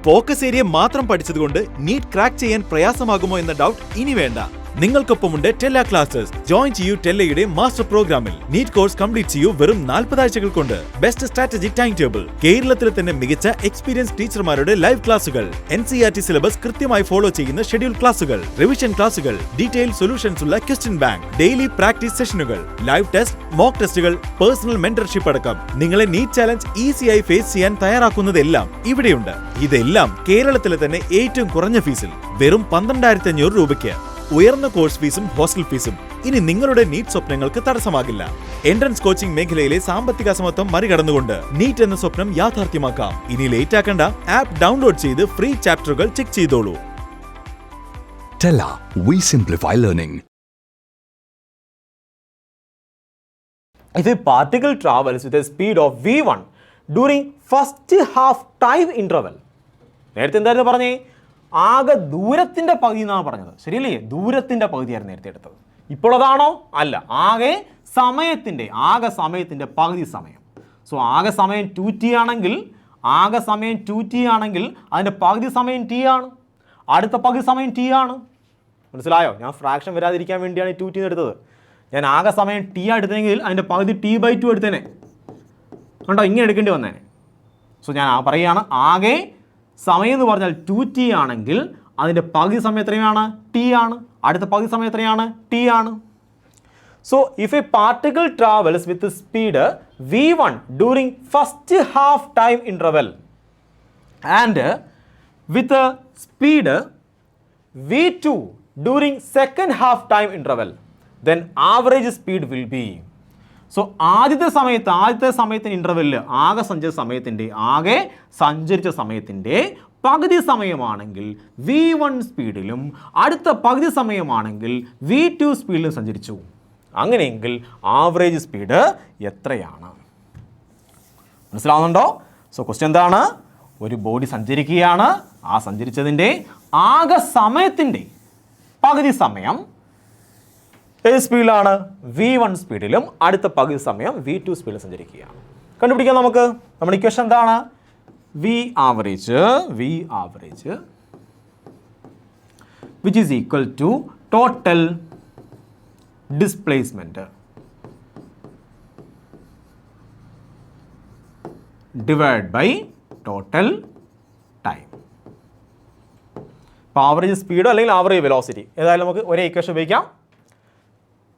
Focus area മാത്രം പഠിച്ചതുകൊണ്ട് NEET crack ചെയ്യാൻ പ്രയാസമാകുമോ എന്ന ഡൗട്ട് ഇനി വേണ്ട. നിങ്ങൾക്കൊപ്പമുണ്ട് ടെല്ല ക്ലാസസ്. ജോയിൻ ചെയ്യൂ ടെല്ലയുടെ മാസ്റ്റർ പ്രോഗ്രാമിൽ. നീറ്റ് കോഴ്സ് കംപ്ലീറ്റ് ചെയ്യൂ വെറും 40 ആഴ്ചകൾ കൊണ്ട്. ബെസ്റ്റ് സ്ട്രാറ്റജി ടൈം ടേബിൾ, കേരളത്തിലെ തന്നെ മികച്ച എക്സ്പീരിയൻസ് ടീച്ചർമാരുടെ ലൈവ് ക്ലാസുകൾ, NCERT സിലബസ് കൃത്യമായി ഫോളോ ചെയ്യുന്ന ഷെഡ്യൂൾ ക്ലാസുകൾ, റിവിഷൻ ക്ലാസുകൾ, ഡീറ്റെയിൽ സൊല്യൂഷൻസ് ഉള്ള ക്വസ്റ്റ്യൻ ബാങ്ക്, ഡെയിലി പ്രാക്ടീസ് സെഷനുകൾ, ലൈവ് ടെസ്റ്റ്, മോക്ക് ടെസ്റ്റുകൾ, പേഴ്സണൽ മെന്റർഷിപ്പ് അടക്കം നിങ്ങളെ നീറ്റ് ചാലഞ്ച് ഈസിയായി ഫേസ് ചെയ്യാൻ തയ്യാറാക്കുന്നതെല്ലാം ഇവിടെയുണ്ട്. ഇതെല്ലാം കേരളത്തിലെ തന്നെ ഏറ്റവും കുറഞ്ഞ ഫീസിൽ വെറും 12,500 രൂപയ്ക്ക്. ഉയർന്ന കോഴ്സ് ഫീസും ഹോസ്റ്റൽ ഫീസും ഇനി നിങ്ങളുടെ നീറ്റ് സ്വപ്നങ്ങൾക്ക് തടസ്സമാകില്ല. എൻട്രൻസ് കോച്ചിംഗ് മേഖലയിലെ സാമ്പത്തിക അസമത്വം മറികടന്നുകൊണ്ട് നീറ്റ് എന്ന സ്വപ്നം യാഥാർത്ഥ്യമാക്കാം. ഇനി ലേറ്റ് ആക്കണ്ട, ആപ്പ് ഡൗൺലോഡ് ചെയ്ത് ഫ്രീ ചാപ്റ്ററുകൾ ചെക്ക് ചെയ്തോളൂ. TELLA, we simplify learning. If a particle travels with a speed of v1 during first half time interval, നേരത്തെ എന്തായിരുന്നു പറഞ്ഞേ? ആകെ ദൂരത്തിൻ്റെ പകുതി എന്നാണ് പറഞ്ഞത്, ശരിയല്ലേ? ദൂരത്തിൻ്റെ പകുതിയായിരുന്നു നേരത്തെ എടുത്തത്. ഇപ്പോൾ അതാണോ? അല്ല, ആകെ സമയത്തിൻ്റെ പകുതി സമയം. സോ ആകെ സമയം 2t ആണെങ്കിൽ അതിൻ്റെ പകുതി സമയം t ആണ്, അടുത്ത പകുതി സമയം t ആണ്. മനസ്സിലായോ? ഞാൻ ഫ്രാക്ഷൻ വരാതിരിക്കാൻ വേണ്ടിയാണ് 2t എടുത്തത്. ഞാൻ ആകെ സമയം t എടുത്തെങ്കിൽ അതിൻ്റെ പകുതി t/2 എടുത്തേനെ. കണ്ടോ, ഇങ്ങനെ എടുക്കേണ്ടി വന്നേനെ. സോ ഞാൻ പറയുകയാണ്, ആകെ സമയം എന്ന് പറഞ്ഞാൽ 2t ആണെങ്കിൽ അതിൻ്റെ പകുതി സമയം എത്രയാണ്? t ആണ്. അടുത്ത പകുതി സമയം എത്രയാണ്? t ആണ്. So if a particle travels with speed v1 during first half time interval and with speed v2 during second half time interval, then average speed will be. So ആദ്യത്തെ സമയത്തിന് ഇൻ്റർവെല്ലിൽ ആകെ സഞ്ചരിച്ച സമയത്തിൻ്റെ പകുതി സമയമാണെങ്കിൽ v1 സ്പീഡിലും അടുത്ത പകുതി സമയമാണെങ്കിൽ v2 സ്പീഡിലും സഞ്ചരിച്ചു. അങ്ങനെയെങ്കിൽ ആവറേജ് സ്പീഡ് എത്രയാണ്? മനസ്സിലാവുന്നുണ്ടോ? സോ ക്വസ്റ്റ്യൻ എന്താണ്? ഒരു ബോഡി സഞ്ചരിക്കുകയാണ്, ആ സഞ്ചരിച്ചതിൻ്റെ ആകെ സമയത്തിൻ്റെ പകുതി സമയം ഏത് സ്പീഡിലാണ്? v1 സ്പീഡിലും അടുത്ത പകുതി സമയം v2 സ്പീഡിൽ സഞ്ചരിക്കുകയാണ്. കണ്ടുപിടിക്കാം നമുക്ക്. നമ്മുടെ ഇക്വേഷൻ എന്താണ്? v average which is equal to total displacement divided by total time. അപ്പോൾ ആവറേജ് സ്പീഡ് അല്ലെങ്കിൽ ആവറേജ് വെലോസിറ്റി ഏതായാലും നമുക്ക് ഒരേ ഇക്വേഷൻ ഉപയോഗിക്കാം.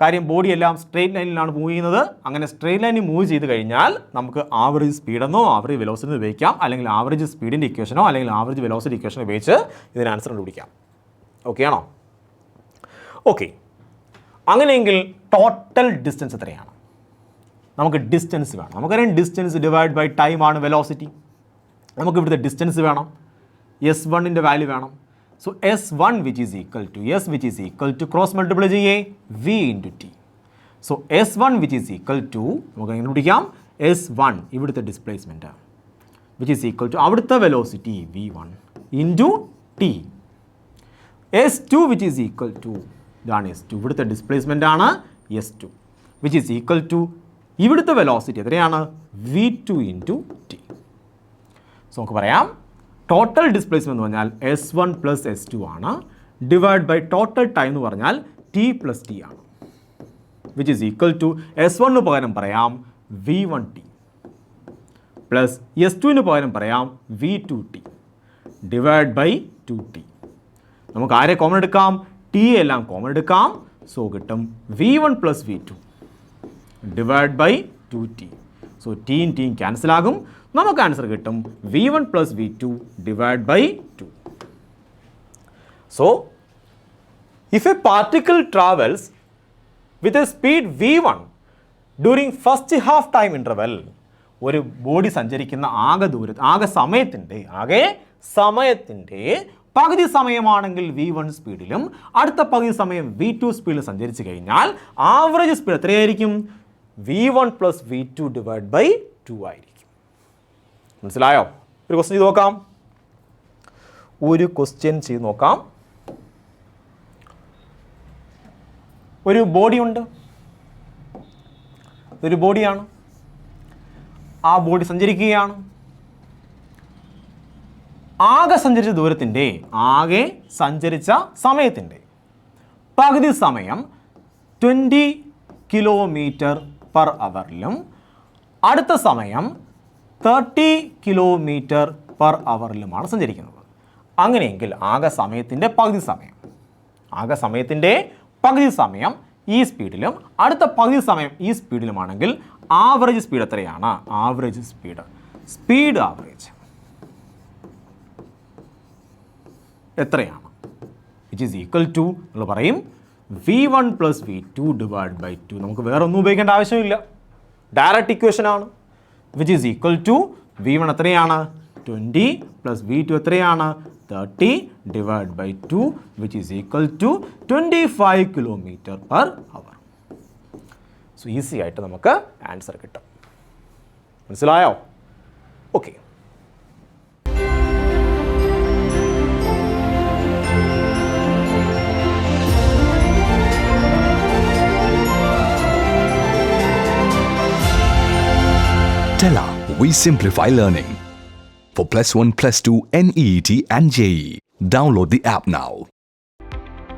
കാര്യം ബോഡി എല്ലാം സ്ട്രെയിറ്റ് ലൈനിലാണ് മൂവ് ചെയ്യുന്നത്. അങ്ങനെ സ്ട്രെയിറ്റ് ലൈനിൽ മൂവ് ചെയ്ത് കഴിഞ്ഞാൽ നമുക്ക് ആവറേജ് സ്പീഡെന്നോ ആവറേജ് വെലോസിറ്റി ഉപയോഗിക്കാം, അല്ലെങ്കിൽ ആവറേജ് സ്പീഡിൻ്റെ ഇക്വേഷനോ അല്ലെങ്കിൽ ആവറേജ് വെലോസിറ്റി ഇക്വേഷനോ ഉപയോഗിച്ച് ഇതിന് ആൻസർ കണ്ടുപിടിക്കാം. ഓക്കെ ആണോ? ഓക്കെ. അങ്ങനെയെങ്കിൽ ടോട്ടൽ ഡിസ്റ്റൻസ് എത്രയാണ്? നമുക്ക് ഡിസ്റ്റൻസ് വേണം. നമുക്കറിയാം ഡിസ്റ്റൻസ് ഡിവൈഡ് ബൈ ടൈം ആണ് വെലോസിറ്റി. നമുക്ക് ഇവിടുത്തെ ഡിസ്റ്റൻസ് വേണം, S1ൻ്റെ വാല്യൂ വേണം. So S1 which is equal to cross multiply ചെയ്യേ V into T. So S1 which is equal to നമുക്ക് എങ്ങനെ പിടിക്കാം? S1 ഇവിടുത്തെ displacement which is equal to അവിടുത്തെ velocity V1 into T. S2 which is equal to ഇതാണ് S2 ഇവിടുത്തെ displacement ആണ് S2 which is equal to ഇവിടുത്തെ velocity എത്രയാണ്? V2 into T. സോ നമുക്ക് പറയാം ടോട്ടൽ ഡിസ്പ്ലേസ്മെന്റ് എന്ന് പറഞ്ഞാൽ S1 പ്ലസ് S2 ആണ്, ഡിവൈഡ് ബൈ ടോട്ടൽ ടൈം എന്ന് പറഞ്ഞാൽ T പ്ലസ് T ആണ്, which is equal to S1 പകരം പറയാം V1T പ്ലസ് S2 പകരം പറയാം V2T ഡിവൈഡ് ബൈ 2T. നമുക്ക് ആരെ കോമൺ എടുക്കാം? T എല്ലാം കോമൺ എടുക്കാം. സോ കിട്ടും V1 plus V2 divide by 2T. So Tയും Tയും ക്യാൻസൽ ആകും. നമുക്ക് ആൻസർ കിട്ടും V1 plus V2 divide by 2. So if a particle travels with a speed v1 during first half time interval, ഒരു body സഞ്ചരിക്കുന്ന ആകെ സമയത്തിൻ്റെ പകുതി സമയമാണെങ്കിൽ v1 സ്പീഡിലും അടുത്ത പകുതി സമയം v2 സ്പീഡിലും സഞ്ചരിച്ചു കഴിഞ്ഞാൽ ആവറേജ് സ്പീഡ് എത്രയായിരിക്കും? v1 plus v2 divide by 2 ആയിരിക്കും. മനസ്സിലായോ? ഒരു ക്വസ്റ്റ്യൻ ചെയ്ത് നോക്കാം. ഒരു ബോഡി ഉണ്ട്, ഇതൊരു ബോഡിയാണ്. ആ ബോഡി സഞ്ചരിക്കുകയാണ്. ആകെ സഞ്ചരിച്ച സമയത്തിൻ്റെ പകുതി സമയം 20 km/hലും അടുത്ത സമയം 30 km/hലുമാണ് സഞ്ചരിക്കുന്നത്. അങ്ങനെയെങ്കിൽ ആകെ സമയത്തിൻ്റെ പകുതി സമയം ഈ സ്പീഡിലും അടുത്ത പകുതി സമയം ഈ സ്പീഡിലുമാണെങ്കിൽ ആവറേജ് സ്പീഡ് എത്രയാണ്? ആവറേജ് സ്പീഡ് എത്രയാണ്? വിച്ച് ഈസ് ഈക്വൽ ടു നമ്മൾ പറയും v1 + v2 / 2. നമുക്ക് വേറെ ഒന്നും ഉപയോഗിക്കേണ്ട ആവശ്യമില്ല, ഡയറക്റ്റ് ഇക്വേഷൻ ആണ്. Which is equal to v1 എത്രയാണ്? 20 + v2 എത്രയാണ്? 30 / 2, which is equal to 25 km/h. So easy ആയിട്ട് നമുക്ക് ആൻസർ കിട്ടും. മനസ്സിലായോ? Okay. TELLA, we simplify learning. For +1, +2, NEET and JEE. Download the app now.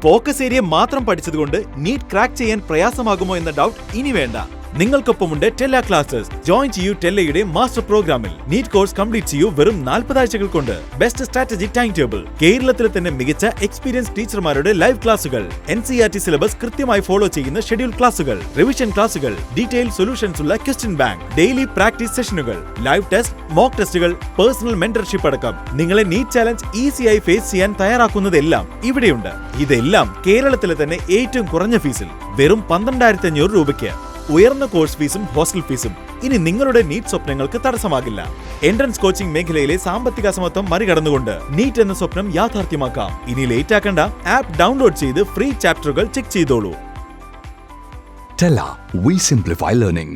Focus area മാത്രം പഠിച്ചതുകൊണ്ട് NEET crack ചെയ്യാൻ പ്രയാസമാകുമോ എന്ന doubt ഇനി വേണ്ട. നിങ്ങൾക്കൊപ്പമുണ്ട് ടെല്ല ക്ലാസസ്. ജോയിൻ ചെയ്യൂ ടെല്ലയുടെ മാസ്റ്റർ പ്രോഗ്രാമിൽ. നീറ്റ് കോഴ്സ് കംപ്ലീറ്റ് ചെയ്യൂ വെറും 40 ആഴ്ചകൾ കൊണ്ട്. ബെസ്റ്റ് സ്ട്രാറ്റജിക് ടൈം ടേബിൾ, കേരളത്തിലെ തന്നെ മികച്ച എക്സ്പീരിയൻസ് ടീച്ചർമാരുടെ ലൈവ് ക്ലാസുകൾ, NCERT സിലബസ് കൃത്യമായി ഫോളോ ചെയ്യുന്ന ഷെഡ്യൂൾ ക്ലാസുകൾ, റിവിഷൻ ക്ലാസുകൾ, ഡീറ്റെയിൽ സൊല്യൂഷൻസ് ഉള്ള ക്വസ്റ്റ്യൻ ബാങ്ക്, ഡെയിലി പ്രാക്ടീസ് സെഷനുകൾ, ലൈവ് ടെസ്റ്റ്, മോക്ക് ടെസ്റ്റുകൾ, പേഴ്സണൽ മെന്റർഷിപ്പ് അടക്കം നിങ്ങളെ നീറ്റ് ചാലഞ്ച് ഈസിയായി ഫേസ് ചെയ്യാൻ തയ്യാറാക്കുന്നതെല്ലാം ഇവിടെയുണ്ട്. ഇതെല്ലാം കേരളത്തിലെ തന്നെ ഏറ്റവും കുറഞ്ഞ ഫീസിൽ വെറും 12,500 രൂപയ്ക്ക്. ഉയർന്ന കോഴ്സ് ഫീസും ഹോസ്റ്റൽ ഫീസും ഇനി നിങ്ങളുടെ നീറ്റ് സ്വപ്നങ്ങൾക്ക് തടസ്സമാകില്ല. എൻട്രൻസ് കോച്ചിംഗ് മേഖലയിലെ സാമ്പത്തിക അസമത്വം മറികടന്നുകൊണ്ട് നീറ്റ് എന്ന സ്വപ്നം യാഥാർത്ഥ്യമാക്കാം. ഇനി ലേറ്റ് ആക്കണ്ട, ആപ്പ് ഡൗൺലോഡ് ചെയ്ത് ഫ്രീ ചാപ്റ്ററുകൾ ചെക്ക് ചെയ്തോളൂ. TELLA, we simplify learning.